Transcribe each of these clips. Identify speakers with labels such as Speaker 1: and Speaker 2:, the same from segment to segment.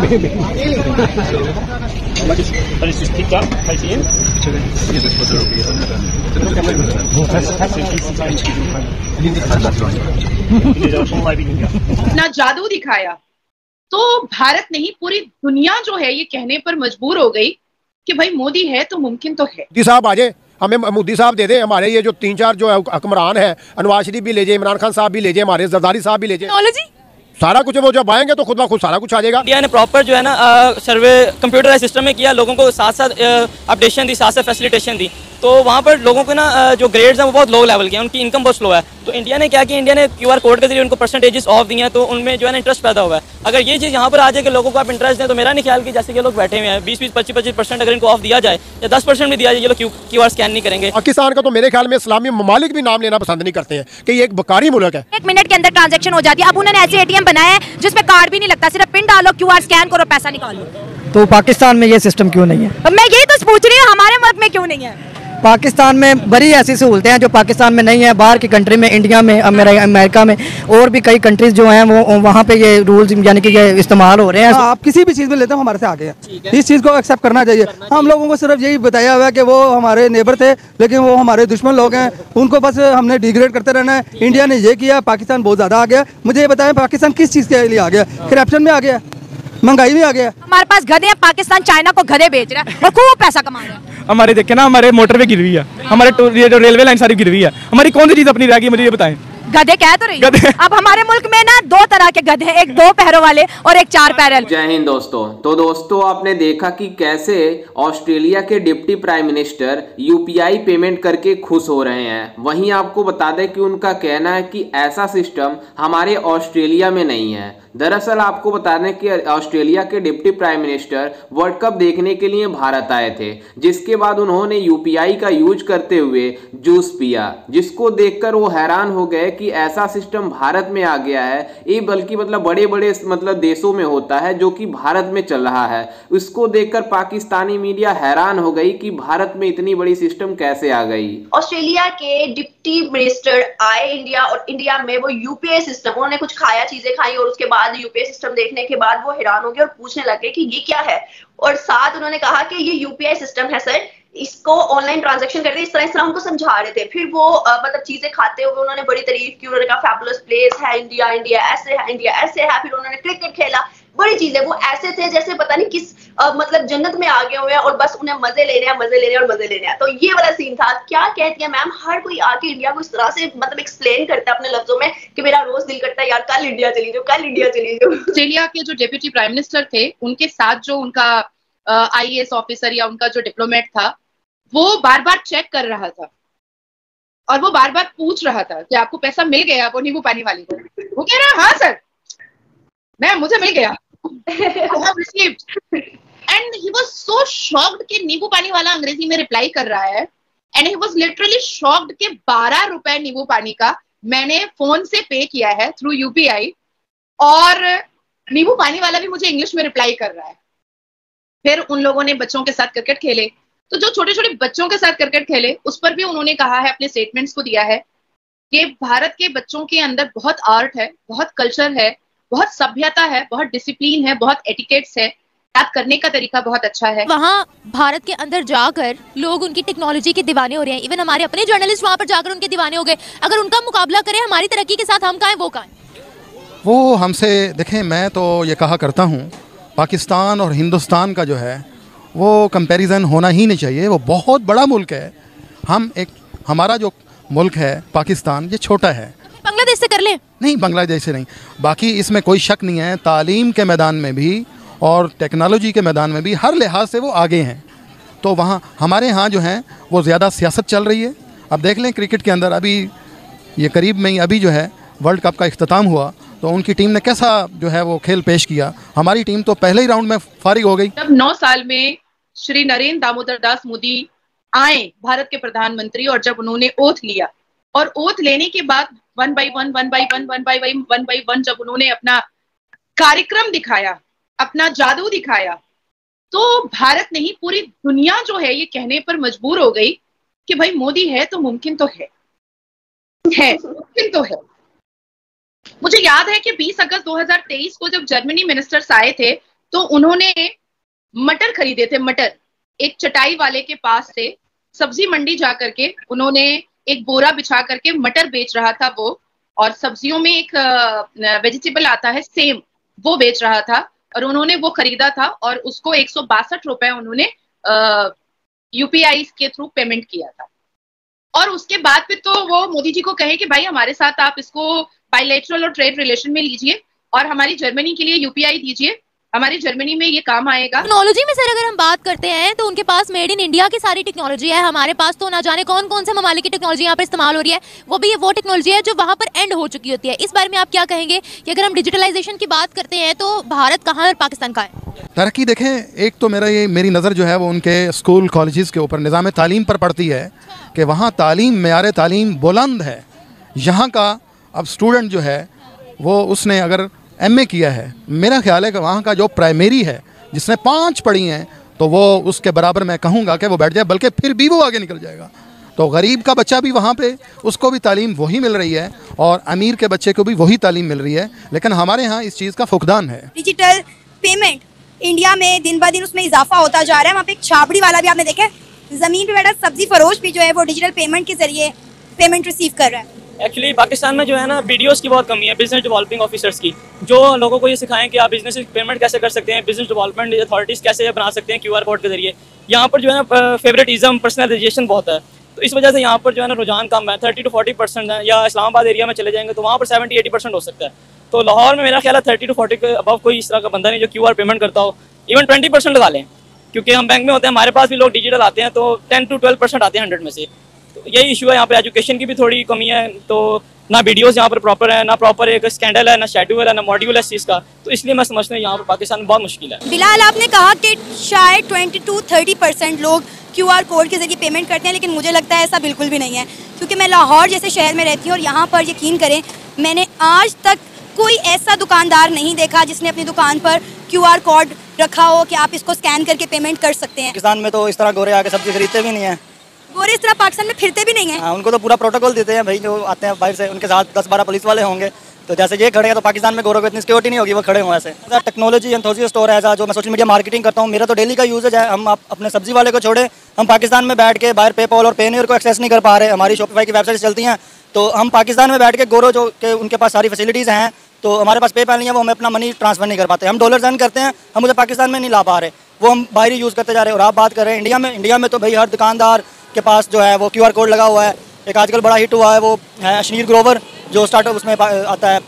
Speaker 1: But it's just picked up, place it in.
Speaker 2: अपना जादू दिखाया तो भारत नहीं पूरी दुनिया जो है ये कहने पर मजबूर हो गई कि भाई मोदी है तो मुमकिन तो है।
Speaker 3: मोदी साहब आ जाए, हमें मोदी साहब दे दे, हमारे ये जो 3-4 जो हुक्मरान है, नवाज शरीफ भी ले जाए, इमरान खान साहब भी ले जाए, हमारे जरदारी साहब भी ले जाए, सारा कुछ वो जब आएंगे तो खुद ब खुद सारा कुछ आ जाएगा।
Speaker 4: इंडिया ने प्रॉपर जो है ना सर्वे कंप्यूटराइज सिस्टम में किया, लोगों को साथ साथ अपडेशन दी, साथ साथ फैसिलिटेशन दी, तो वहाँ पर लोगों के ना जो ग्रेड्स हैं वो बहुत लो लेवल के हैं, उनकी इनकम बहुत स्लो है। तो इंडिया ने क्या किया, इंडिया ने QR कोड के जरिए उनको परसेंटेजेस ऑफ दिए हैं, तो उनमें जो है ना इंटरेस्ट पैदा हुआ है। अगर ये चीज़ यहाँ पर आ जाए कि लोगों को आप इंटरेस्ट दें, तो मेरा नहीं ख्याल कि जैसे कि लोग बैठे हुए हैं 20-20, 25-25% अगर इनको ऑफ दिया जाए या 10% भी दिया जाए, ये लोग QR स्कैन नहीं करेंगे।
Speaker 3: पाकिस्तान का तो मेरे ख्याल में इस्लामी ममालिक भी नाम लेना पसंद नहीं करते हैं कि ये एक बकारी मुल्क है।
Speaker 5: 1 मिनट के अंदर ट्रांजैक्शन हो जाती है। अब उन्होंने ऐसे ATM बनाया है जिसमें कार्ड भी नहीं लगता, सिर्फ पिन डालो, QR स्कैन करो, पैसा निकाल लो।
Speaker 6: तो पाकिस्तान में ये सिस्टम क्यों नहीं है?
Speaker 5: मैं यही तो पूछ रही हूँ, हमारे मुल्क में क्यों नहीं है?
Speaker 6: पाकिस्तान में बड़ी ऐसी सहूलतें हैं जो पाकिस्तान में नहीं है। बाहर की कंट्री में, इंडिया में, अमेरिका में और भी कई कंट्रीज जो हैं वो वहाँ पे ये रूल्स यानी कि ये इस्तेमाल हो रहे हैं।
Speaker 7: आप किसी भी चीज़ में लेते हो हमारे से आगे है, इस चीज़ को एक्सेप्ट करना चाहिए। हम लोगों को सिर्फ यही बताया हुआ है कि वो हमारे नेबर थे, लेकिन वो हमारे दुश्मन लोग हैं, उनको बस हमने डिग्रेड करते रहना है। इंडिया ने ये किया, पाकिस्तान बहुत ज़्यादा आ गया। मुझे ये बताएं पाकिस्तान किस चीज़ के लिए आ गया? करप्शन में आ गया, महंगाई में आ गया।
Speaker 5: हमारे पास गधे हैं, पाकिस्तान चाइना को गधे बेच रहा है और खूब पैसा कमा रहा है।
Speaker 8: हमारे देखे ना, हमारे मोटरवे गिर हुई है, हमारे ये जो रेलवे लाइन सारी गिर हुई है, हमारी कौन सी चीज अपनी रह गई, मुझे ये बताएं।
Speaker 5: गधे कह तो रही है। अब हमारे मुल्क में ना 2 तरह के गधे हैं, एक 2 पैरों वाले और एक 4 पैर।
Speaker 9: जय हिंद दोस्तों। तो दोस्तों आपने देखा कि कैसे ऑस्ट्रेलिया के deputy prime minister UPI payment करके खुश हो रहे हैं। वहीं आपको बता दें कि उनका कहना है कि ऐसा सिस्टम हमारे ऑस्ट्रेलिया में नहीं है। दरअसल आपको बता दें कि ऑस्ट्रेलिया के deputy prime minister world cup देखने के लिए भारत आए थे, जिसके बाद उन्होंने UPI का यूज करते हुए जूस पिया, जिसको देखकर वो हैरान हो गए कि ऐसा सिस्टम भारत में आ गया है। ये बल्कि बड़े बड़े देशों में होता है, जो कि भारत में चल रहा है। उसको देखकर पाकिस्तानी मीडिया हैरान हो गई कि भारत में इतनी बड़ी सिस्टम कैसे आ गई।
Speaker 10: ऑस्ट्रेलिया के डिप्टी मिनिस्टर आए इंडिया, और इंडिया में वो UPI सिस्टम, उन्होंने कुछ खाया, चीजें खाई, और उसके बाद UPI सिस्टम देखने के बाद वो हैरान हो गए और पूछने लगे कि ये क्या है। और साथ उन्होंने कहा कि ये UPI सिस्टम है सर, इसको ऑनलाइन ट्रांजैक्शन करते हैं, इस तरह उनको समझा रहे थे। फिर वो चीजें खाते हुए उन्होंने बड़ी तारीफ की, उन्होंने कहा फैबुलस प्लेस है इंडिया, इंडिया ऐसे है, इंडिया ऐसे है। फिर उन्होंने क्रिकेट खेला, बड़ी चीजें, वो ऐसे थे जैसे पता नहीं किस जन्नत में आ गए हुए हैं और बस उन्हें मजे लेने हैं, मजे लेने और मजे लेने हैं। तो ये वाला सीन था। क्या कहती है मैम, हर कोई आके इंडिया को इस तरह से एक्सप्लेन करता है अपने लफ्जों में कि मेरा रोज दिल करता है यार कल इंडिया चली जाओ, कल इंडिया चली जाओ।
Speaker 2: ऑस्ट्रेलिया के जो डिप्टी प्राइम मिनिस्टर थे, उनके साथ जो उनका IAS ऑफिसर या उनका जो डिप्लोमेट था, वो बार बार चेक कर रहा था और वो बार बार पूछ रहा था कि आपको पैसा मिल गया, वो नींबू पानी वाली को। वो कह रहा हाँ सर, मैं मुझे मिल गया। And he was so shocked कि नींबू पानी वाला अंग्रेजी में रिप्लाई कर रहा है। And he was literally shocked कि 12 रुपए नींबू पानी का मैंने फोन से पे किया है थ्रू UPI, और नींबू पानी वाला भी मुझे इंग्लिश में रिप्लाई कर रहा है। फिर उन लोगों ने बच्चों के साथ क्रिकेट खेले, तो जो छोटे छोटे बच्चों के साथ क्रिकेट खेले उस पर भी उन्होंने कहा है, अपने स्टेटमेंट्स को दिया है कि भारत के बच्चों के अंदर बहुत आर्ट है, बहुत कल्चर है, बहुत सभ्यता है, बहुत डिसिप्लिन है, बहुत एटिकेट्स है, बात करने का तरीका बहुत अच्छा है।
Speaker 5: वहाँ भारत के अंदर जाकर लोग उनकी टेक्नोलॉजी के दीवाने हो रहे हैं। इवन हमारे अपने जर्नलिस्ट वहाँ पर जाकर उनके दीवाने हो गए। अगर उनका मुकाबला करें हमारी तरक्की के साथ, हम कहाँ हैं वो कहाँ हैं?
Speaker 11: वो हमसे देखें, मैं तो ये कहा करता हूँ पाकिस्तान और हिंदुस्तान का जो है वो कंपैरिजन होना ही नहीं चाहिए। वो बहुत बड़ा मुल्क है, हमारा जो मुल्क है पाकिस्तान, ये छोटा है।
Speaker 5: बांग्लादेश से कर ले? नहीं,
Speaker 11: बांग्लादेश से नहीं। बाकी इसमें कोई शक नहीं है, तालीम के मैदान में भी और टेक्नोलॉजी के मैदान में भी हर लिहाज से वो आगे हैं। तो वहाँ हमारे यहाँ जो है वो ज़्यादा सियासत चल रही है। अब देख लें क्रिकेट के अंदर, अभी ये करीब में ही अभी जो है वर्ल्ड कप का इख्तिताम हुआ, तो उनकी टीम ने कैसा जो है वो खेल पेश किया। हमारी टीम तो पहले ही राउंड में फारिग हो गई।
Speaker 2: जब 9 साल में श्री नरेंद्र दामोदर दास मोदी आए भारत के प्रधानमंत्री, और जब उन्होंने ओथ लिया, और ओथ लेने के बाद 1 by 1 जब उन्होंने अपना कार्यक्रम दिखाया, अपना जादू दिखाया, तो भारत नहीं पूरी दुनिया जो है ये कहने पर मजबूर हो गई कि भाई मोदी है तो मुमकिन तो है मुमकिन तो है। मुझे याद है कि 20 अगस्त 2023 को जब जर्मनी मिनिस्टर्स आए थे, तो उन्होंने मटर खरीदे थे, मटर एक चटाई वाले के पास से सब्जी मंडी जा करके उन्होंने एक बोरा बिछा करके मटर बेच रहा था वो, और सब्जियों में एक वेजिटेबल आता है सेम, वो बेच रहा था, और उन्होंने वो खरीदा था और उसको 162 रुपए उन्होंने यूपीआई के थ्रू पेमेंट किया था। और उसके बाद फिर तो वो मोदी जी को कहे कि भाई हमारे साथ आप इसको बायलैटरल और ट्रेड रिलेशन में लीजिए और हमारी जर्मनी के लिए यूपीआई दीजिए, हमारी जर्मनी में ये काम आएगा।
Speaker 5: टेक्नोलॉजी में सर अगर हम बात करते हैं तो उनके पास मेड इन इंडिया की सारी टेक्नोलॉजी है, हमारे पास तो ना जाने कौन कौन से ममालिक की टेक्नोलॉजी यहाँ पर इस्तेमाल हो रही है, वो भी वो टेक्नोलॉजी है जो वहाँ पर एंड हो चुकी होती है। इस बारे में आप क्या कहेंगे कि अगर हम डिजिटलाइजेशन की बात करते हैं तो भारत कहाँ और पाकिस्तान कहाँ है?
Speaker 11: तरक्की देखें, एक तो मेरी नज़र जो है वो उनके स्कूल कॉलेजेस के ऊपर निज़ाम तालीम पर पड़ती है कि वहाँ तालीम, मेयार तालीम बुलंद है। यहाँ का अब स्टूडेंट जो है वो उसने अगर एमए किया है, मेरा ख्याल है कि वहाँ का जो प्राइमरी है जिसने 5 पढ़ी हैं तो वो उसके बराबर मैं कहूँगा कि वो बैठ जाए, बल्कि फिर भी वो आगे निकल जाएगा। तो गरीब का बच्चा भी वहाँ पे उसको भी तालीम वही मिल रही है और अमीर के बच्चे को भी वही तालीम मिल रही है, लेकिन हमारे यहाँ इस चीज़ का फुकदान है।
Speaker 12: डिजिटल पेमेंट इंडिया में दिन ब दिन उसमें इजाफा होता जा रहा है। वहाँ पे एक छाबड़ी वाला भी आपने देखा, ज़मीन पे बैठा सब्जी फरोश भी जो है वो डिजिटल पेमेंट के जरिए पेमेंट रिसीव कर रहा है।
Speaker 4: एक्चुअली पाकिस्तान में जो है ना BDOs की बहुत कमी है, बिजनेस डेवलपिंग ऑफिसर्स की, जो लोगों को ये सिखाएं कि आप बिजनेस पेमेंट कैसे कर सकते हैं, बिजनेस डेवलपमेंट अथॉरिटीज़ कैसे बना सकते हैं QR कोड के जरिए। यहाँ पर जो है ना फेवरेटिज्म, पर्सनलाइजेशन बहुत है, तो इस वजह से यहाँ पर जो है ना रुझान कम है, 30 to 40% है। या इस्लामाबाद एरिया में चले जाएंगे तो वहाँ पर 70-80% हो सकता है। तो लाहौर में मेरा ख्याल है 30 to 40 के अबव कोई इस तरह का बंदा नहीं जो QR पेमेंट करता हो। इवन 20% लगा लें, क्योंकि हम बैंक में होते हैं, हमारे पास भी लोग डिजिटल आते हैं तो 10 to 12% आते हैं 100 में से। तो यही इशू है यहाँ पे, एजुकेशन की भी थोड़ी कमी है, तो ना BDOs यहाँ पर प्रॉपर है, ना प्रॉपर एक स्कैंडल है, ना शेड्यूल है, ना मॉड्यूल है इस चीज़ का। तो इसलिए मैं समझता हूँ यहाँ पर पाकिस्तान में बहुत मुश्किल है।
Speaker 12: बिलाल, आपने कहा कि शायद 20 to 30% लोग QR कोड के जरिए पेमेंट करते हैं, लेकिन मुझे लगता है ऐसा बिल्कुल भी नहीं है, क्योंकि मैं लाहौर जैसे शहर में रहती हूँ और यहाँ पर यकीन करें मैंने आज तक कोई ऐसा दुकानदार नहीं देखा जिसने अपनी दुकान पर QR कोड रखा हो कि आप इसको स्कैन करके पेमेंट कर सकते हैं।
Speaker 6: पाकिस्तान में तो इस तरह गोरे आके सब्जी खरीदते भी नहीं है,
Speaker 12: गोरे इस तरह पाकिस्तान में फिरते भी नहीं है।
Speaker 6: उनको तो पूरा प्रोटोकॉल देते हैं भाई, जो आते हैं बाहर से उनके साथ 10-12 पुलिस वाले होंगे, तो जैसे ये खड़े हैं तो पाकिस्तान में गोरों को इतनी सिक्योरिटी नहीं होगी, वो खड़े हुए ऐसे। टेक्नोलॉजी एंथुसियास्ट स्टोर है जो मैं सोशल मीडिया मार्केटिंग करता हूँ, मेरा तो डेली का यूजेज है। हम अपने सब्जी वाले को छोड़े, हम पाकिस्तान में बैठ के बाहर पेपॉल और पेनीयर को एक्सेस नहीं कर पा रहे। हमारी शॉपिफाई की वेबसाइट चलती हैं, तो हम पाकिस्तान में बैठ के गोरों जो के उनके पास सारी फैसिलिटीज़ हैं, तो हमारे पास पेपैल नहीं है, वो हमें अपना मनी ट्रांसफर नहीं कर पाते। हम डॉलर अर्न करते हैं, हम उसे पाकिस्तान में नहीं ला पा रहे, वो हम बाहर ही यूज़ करते जा रहे हैं। और आप बात कर रहे हैं इंडिया में तो भाई हर दुकानदार के पास जो है वो QR कोड लगा हुआ है। एक आजकल बड़ा हिट हुआ है वो है अशनीर ग्रोवर, जो स्टार्टअप उसमें आता है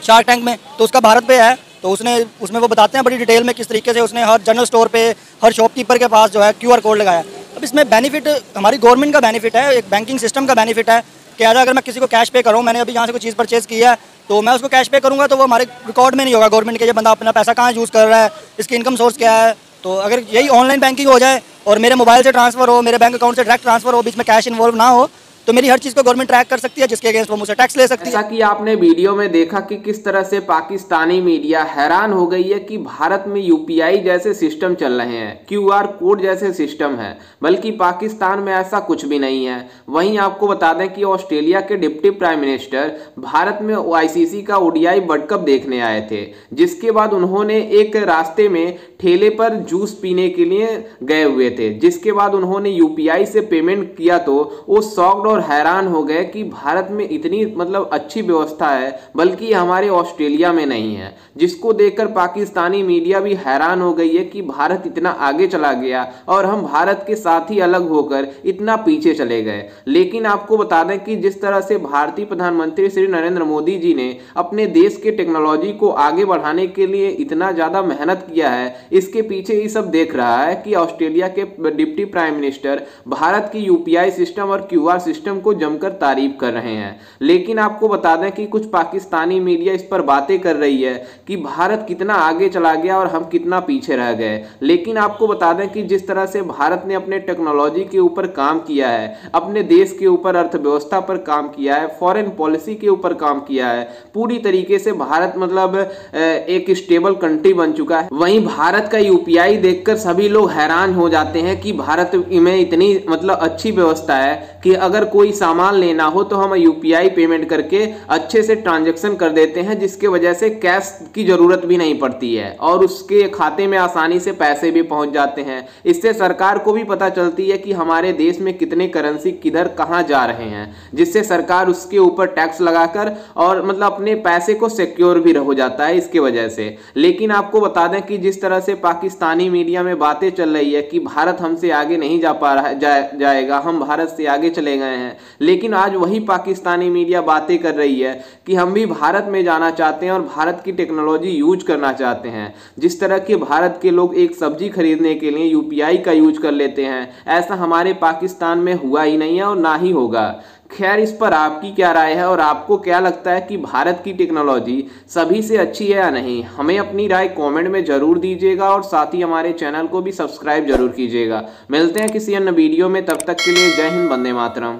Speaker 6: शार्क टैंक में, तो उसका भारत पे है। तो उसमें वो बताते हैं बड़ी डिटेल में किस तरीके से उसने हर जनरल स्टोर पे, हर शॉपकीपर के पास जो है QR कोड लगाया। अब इसमें बेनिफिट हमारी गवर्नमेंट का बेनिफिट है, एक बैंकिंग सिस्टम का बेनिफिट है कि अगर मैं किसी को कैश पे करूँ, मैंने अभी यहाँ से कोई चीज़ परचेज़ की है तो मैं उसको कैश पे करूँगा तो वो हमारे रिकॉर्ड में नहीं होगा गवर्नमेंट के, ये बंदा अपना पैसा कहाँ यूज़ कर रहा है, इसकी इनकम सोर्स क्या है। तो अगर यही ऑनलाइन बैंकिंग हो जाए और मेरे मोबाइल से ट्रांसफ़र हो, मेरे बैंक अकाउंट से डायरेक्ट ट्रांसफ़र हो, बीच में कैश इन्वॉल्व ना हो, तो मेरी हर चीज़ को गवर्नमेंट ट्रैक कर सकती है, जिसके अगेंस्ट वो मुझसे टैक्स ले सकती है।
Speaker 9: जैसा कि आपने वीडियो में देखा कि किस तरह से पाकिस्तानी मीडिया हैरान हो गई है कि भारत में UPI जैसे सिस्टम चल रहे हैं, QR कोड जैसे सिस्टम है, बल्कि पाकिस्तान में ऐसा कुछ भी नहीं है। वहीं आपको बता दें कि ऑस्ट्रेलिया के डिप्टी प्राइम मिनिस्टर भारत में ICC का ODI वर्ल्ड कप देखने आए थे, जिसके बाद उन्होंने एक रास्ते में ठेले पर जूस पीने के लिए गए हुए थे, जिसके बाद उन्होंने UPI से पेमेंट किया तो वो शॉक्ड और हैरान हो गए कि भारत में इतनी मतलब अच्छी व्यवस्था है, बल्कि हमारे ऑस्ट्रेलिया में नहीं है, जिसको देखकर पाकिस्तानी मीडिया भी हैरान हो गई है कि भारत इतना आगे चला गया और हम भारत के साथ ही अलग होकर इतना पीछे चले गए। लेकिन आपको बता दें कि जिस तरह से भारतीय प्रधानमंत्री श्री नरेंद्र मोदी जी ने अपने देश के टेक्नोलॉजी को आगे बढ़ाने के लिए इतना ज़्यादा मेहनत किया है, इसके पीछे ये सब देख रहा है कि ऑस्ट्रेलिया के डिप्टी प्राइम मिनिस्टर भारत की UPI सिस्टम और QR सिस्टम को जमकर तारीफ कर रहे हैं। लेकिन आपको बता दें कि कुछ पाकिस्तानी मीडिया इस पर बातें कर रही है कि भारत कितना आगे चला गया और हम कितना पीछे रह गए। लेकिन आपको बता दें कि जिस तरह से भारत ने अपने टेक्नोलॉजी के ऊपर काम किया है, अपने देश के ऊपर अर्थव्यवस्था पर काम किया है, फॉरेन पॉलिसी के ऊपर काम किया है, पूरी तरीके से भारत मतलब एक स्टेबल कंट्री बन चुका है। वहीं भारत का UPI देखकर सभी लोग हैरान हो जाते हैं कि भारत में इतनी मतलब अच्छी व्यवस्था है कि अगर कोई सामान लेना हो तो हम यूपीआई पेमेंट करके अच्छे से ट्रांजैक्शन कर देते हैं, जिसके वजह से कैश की जरूरत भी नहीं पड़ती है और उसके खाते में आसानी से पैसे भी पहुंच जाते हैं। इससे सरकार को भी पता चलती है कि हमारे देश में कितने करेंसी किधर कहां जा रहे हैं, जिससे सरकार उसके ऊपर टैक्स लगाकर और मतलब अपने पैसे को सिक्योर भी हो जाता है इसके वजह से। लेकिन आपको बता दें कि जिस तरह से पाकिस्तानी मीडिया में बातें चल रही है कि भारत हमसे आगे नहीं जा पा रहा जाएगा, हम भारत से आगे चले गए हैं, लेकिन आज वही पाकिस्तानी मीडिया बातें कर रही है कि हम भी भारत में जाना चाहते हैं और भारत की टेक्नोलॉजी यूज करना चाहते हैं। जिस तरह के भारत के लोग एक सब्जी खरीदने के लिए यूपीआई का यूज कर लेते हैं, ऐसा हमारे पाकिस्तान में हुआ ही नहीं है और ना ही होगा। खैर, इस पर आपकी क्या राय है और आपको क्या लगता है कि भारत की टेक्नोलॉजी सभी से अच्छी है या नहीं? हमें अपनी राय कमेंट में जरूर दीजिएगा और साथ ही हमारे चैनल को भी सब्सक्राइब जरूर कीजिएगा। मिलते हैं किसी अन्य वीडियो में, तब तक के लिए जय हिंद, वंदे मातरम।